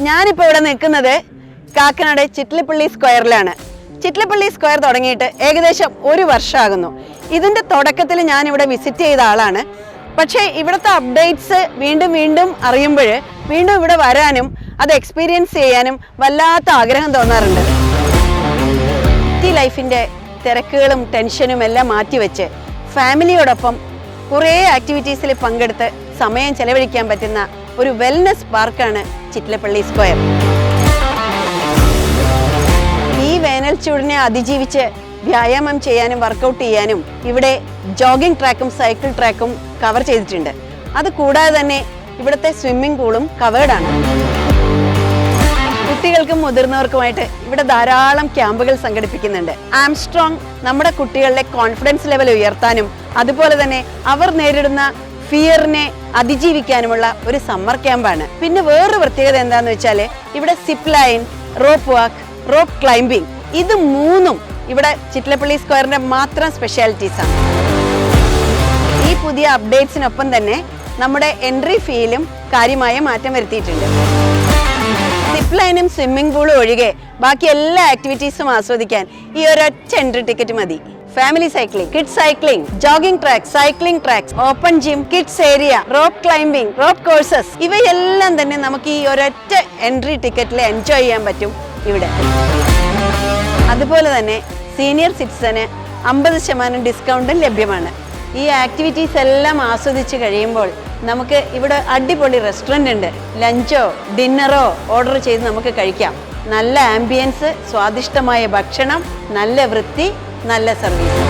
ഞാനിപ്പോൾ ഇവിടെ നിൽക്കുന്നത് കാക്കനാട് ചിറ്റിലപ്പള്ളി സ്ക്വയറിലാണ്. ചിറ്റിലപ്പള്ളി സ്ക്വയർ തുടങ്ങിയിട്ട് ഏകദേശം 1 വർഷമാകുന്നു. ഇതിൻ്റെ തുടക്കത്തിൽ ഞാനിവിടെ വിസിറ്റ് ചെയ്ത ആളാണ്. പക്ഷേ ഇവിടുത്തെ അപ്ഡേറ്റ്സ് വീണ്ടും അറിയുമ്പോൾ വീണ്ടും ഇവിടെ വരാനും അത് എക്സ്പീരിയൻസ് ചെയ്യാനും വല്ലാത്ത ആഗ്രഹം തോന്നാറുണ്ട്. ലൈഫിൻ്റെ തിരക്കുകളും ടെൻഷനും എല്ലാം മാറ്റിവെച്ച് ഫാമിലിയോടൊപ്പം കുറേ ആക്ടിവിറ്റീസിൽ പങ്കെടുത്ത് സമയം ചെലവഴിക്കാൻ പറ്റുന്ന ഒരു വെൽനെസ് പാർക്കാണ് ചിറ്റിലപ്പള്ളി സ്ക്വയർ. ഈ വേനൽ ചൂടിനെ അതിജീവിച്ച് വ്യായാമം ചെയ്യാനും വർക്കൗട്ട് ചെയ്യാനും ഇവിടെ ജോഗിംഗ് ട്രാക്കും സൈക്കിൾ ട്രാക്കും കവർ ചെയ്തിട്ടുണ്ട്. അത് കൂടാതെ തന്നെ ഇവിടുത്തെ സ്വിമ്മിംഗ് പൂളും കവേർഡാണ്. കുട്ടികൾക്കും മുതിർന്നവർക്കുമായിട്ട് ഇവിടെ ധാരാളം ക്യാമ്പുകൾ സംഘടിപ്പിക്കുന്നുണ്ട്. ആംസ്ട്രോങ് നമ്മുടെ കുട്ടികളുടെ കോൺഫിഡൻസ് ലെവൽ ഉയർത്താനും അതുപോലെ തന്നെ അവർ നേരിടുന്ന ഫിയറിനെ അതിജീവിക്കാനുമുള്ള ഒരു സമ്മർ ക്യാമ്പാണ്. പിന്നെ വേറൊരു പ്രത്യേകത എന്താണെന്ന് വെച്ചാൽ ഇവിടെ സിപ്പ് ലൈൻ, റോപ്പ് വാക്ക്, റോപ്പ് ക്ലൈംബിംഗ്, ഇത് 3ഉം ഇവിടെ ചിറ്റിലപ്പള്ളി സ്ക്വയറിന്റെ മാത്രം സ്പെഷ്യാലിറ്റീസ് ആണ്. ഈ പുതിയ അപ്ഡേറ്റ്സിനൊപ്പം തന്നെ നമ്മുടെ എൻട്രി ഫീയിലും കാര്യമായ മാറ്റം വരുത്തിയിട്ടുണ്ട്. സിപ്പ് ലൈനും സ്വിമ്മിംഗ് പൂളും ഒഴികെ ബാക്കി എല്ലാ ആക്ടിവിറ്റീസും ആസ്വദിക്കാൻ ഈ ഒരൊറ്റ എൻട്രി ടിക്കറ്റ് മതി. Family cycling, kids cycling, jogging track, cycling tracks, open gym, kids area, rope climbing, rope courses, ഇവയെല്ലാം തന്നെ നമുക്ക് ഈ ഒരൊറ്റ എൻട്രി ടിക്കറ്റിൽ എൻജോയ് ചെയ്യാൻ പറ്റും ഇവിടെ. അതുപോലെ തന്നെ സീനിയർ സിറ്റിസന് 50% ഡിസ്കൗണ്ടും ലഭ്യമാണ്. ഈ ആക്ടിവിറ്റീസ് എല്ലാം ആസ്വദിച്ച് കഴിയുമ്പോൾ നമുക്ക് ഇവിടെ അടിപൊളി റെസ്റ്റോറൻ്റ് ഉണ്ട്. ലഞ്ചോ ഡിന്നറോ ഓർഡർ ചെയ്ത് നമുക്ക് കഴിക്കാം. നല്ല ആംബിയൻസ്, സ്വാദിഷ്ടമായ ഭക്ഷണം, നല്ല വൃത്തി, നല്ല സർവീസ്.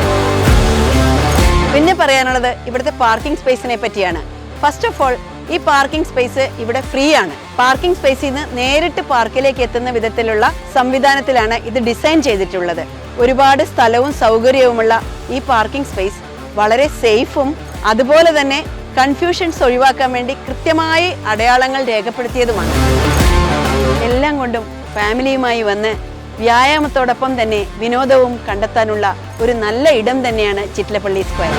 പിന്നെ പറയാനുള്ളത് ഇവിടുത്തെ പാർക്കിംഗ് സ്പേസിനെ പറ്റിയാണ്. ഫസ്റ്റ് ഓഫ് ഓൾ ഈ പാർക്കിംഗ് സ്പേസ് ഇവിടെ ഫ്രീ ആണ്. പാർക്കിംഗ് സ്പേസിൽ നിന്ന് നേരിട്ട് പാർക്കിലേക്ക് എത്തുന്ന വിധത്തിലുള്ള സംവിധാനത്തിലാണ് ഇത് ഡിസൈൻ ചെയ്തിട്ടുള്ളത്. ഒരുപാട് സ്ഥലവും സൗകര്യവുമുള്ള ഈ പാർക്കിംഗ് സ്പേസ് വളരെ സേഫും അതുപോലെ തന്നെ കൺഫ്യൂഷൻസ് ഒഴിവാക്കാൻ വേണ്ടി കൃത്യമായി അടയാളങ്ങൾ രേഖപ്പെടുത്തിയതുമാണ്. എല്ലാം കൊണ്ടും ഫാമിലിയുമായി വന്ന് വ്യായാമത്തോടൊപ്പം തന്നെ വിനോദവും കണ്ടെത്താനുള്ള ഒരു നല്ല ഇടം തന്നെയാണ് ചിറ്റിലപ്പള്ളി സ്ക്വയർ.